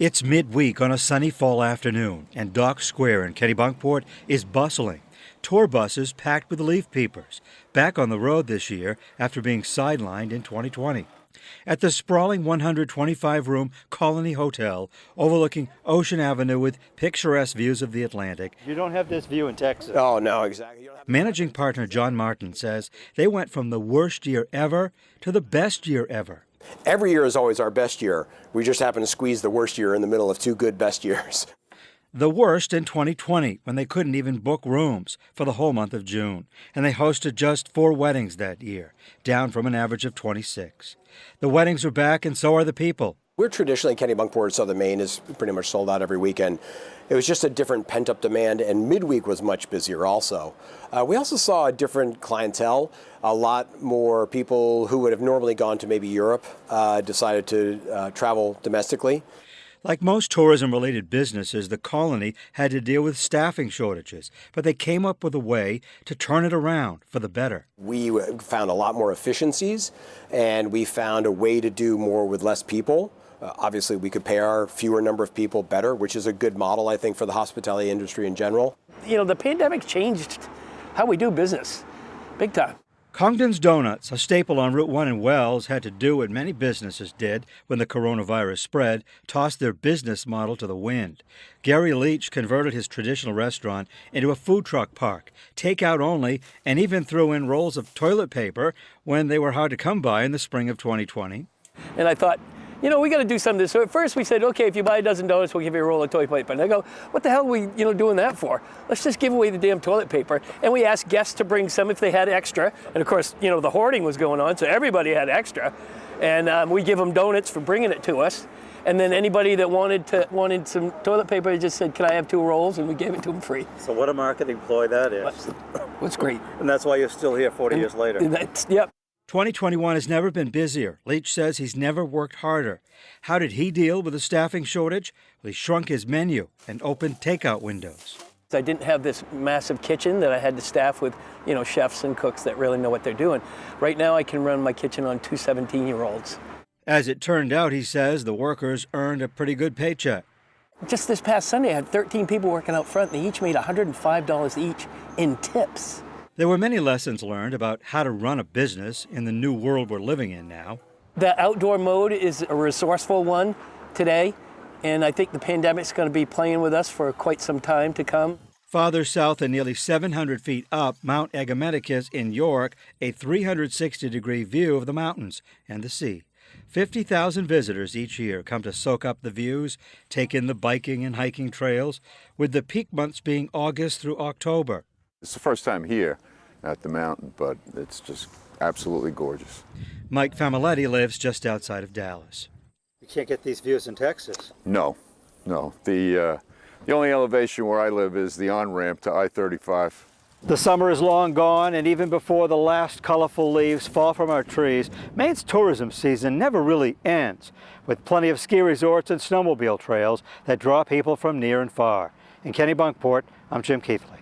It's midweek on a sunny fall afternoon, and Dock Square in Kennebunkport is bustling. Tour buses packed with leaf peepers, back on the road this year after being sidelined in 2020. At the sprawling 125-room Colony Hotel overlooking Ocean Avenue with picturesque views of the Atlantic. You don't have this view in Texas. Oh, no, exactly. Managing partner John Martin says they went from the worst year ever to the best year ever. Every year is always our best year. We just happen to squeeze the worst year in the middle of two good best years. The worst in 2020, when they couldn't even book rooms for the whole month of June, and they hosted just 4 weddings that year, down from an average of 26. The weddings are back, and so are the people. We're traditionally, Kennebunkport, Southern Maine is pretty much sold out every weekend. It was just a different pent-up demand, and midweek was much busier also. We also saw a different clientele. A lot more people who would have normally gone to maybe Europe decided to travel domestically. Like most tourism-related businesses, the Colony had to deal with staffing shortages, but they came up with a way to turn it around for the better. We found a lot more efficiencies, and we found a way to do more with less people. Obviously, we could pay our fewer number of people better, which is a good model, I think, for the hospitality industry in general. You know, the pandemic changed how we do business, big time. Congdon's Donuts, a staple on Route 1 in Wells, had to do what many businesses did when the coronavirus spread, toss their business model to the wind. Gary Leach converted his traditional restaurant into a food truck park, takeout only, and even threw in rolls of toilet paper when they were hard to come by in the spring of 2020. And I thought, you know, we got to do something. So at first we said, okay, if you buy a dozen donuts, we'll give you a roll of toilet paper. And I go, what the hell are we, doing that for? Let's just give away the damn toilet paper. And we asked guests to bring some if they had extra. And of course, the hoarding was going on, so everybody had extra. And we give them donuts for bringing it to us. And then anybody that wanted some toilet paper just said, can I have 2 rolls? And we gave it to them free. So what a marketing ploy that is. What's great. And that's why you're still here 40 years later. Yep. 2021 has never been busier. Leach says he's never worked harder. How did he deal with the staffing shortage? Well, he shrunk his menu and opened takeout windows. I didn't have this massive kitchen that I had to staff with, chefs and cooks that really know what they're doing. Right now I can run my kitchen on 2 17-year-olds. As it turned out, he says, the workers earned a pretty good paycheck. Just this past Sunday, I had 13 people working out front, and they each made $105 each in tips. There were many lessons learned about how to run a business in the new world we're living in now. The outdoor mode is a resourceful one today, and I think the pandemic's going to be playing with us for quite some time to come. Farther south and nearly 700 feet up, Mount Agamenticus in York, a 360-degree view of the mountains and the sea. 50,000 visitors each year come to soak up the views, take in the biking and hiking trails, with the peak months being August through October. It's the first time here at the mountain, but it's just absolutely gorgeous. Mike Familetti lives just outside of Dallas. You can't get these views in Texas. No. The only elevation where I live is the on-ramp to I-35. The summer is long gone, and even before the last colorful leaves fall from our trees, Maine's tourism season never really ends, with plenty of ski resorts and snowmobile trails that draw people from near and far. In Kennebunkport, I'm Jim Keithley.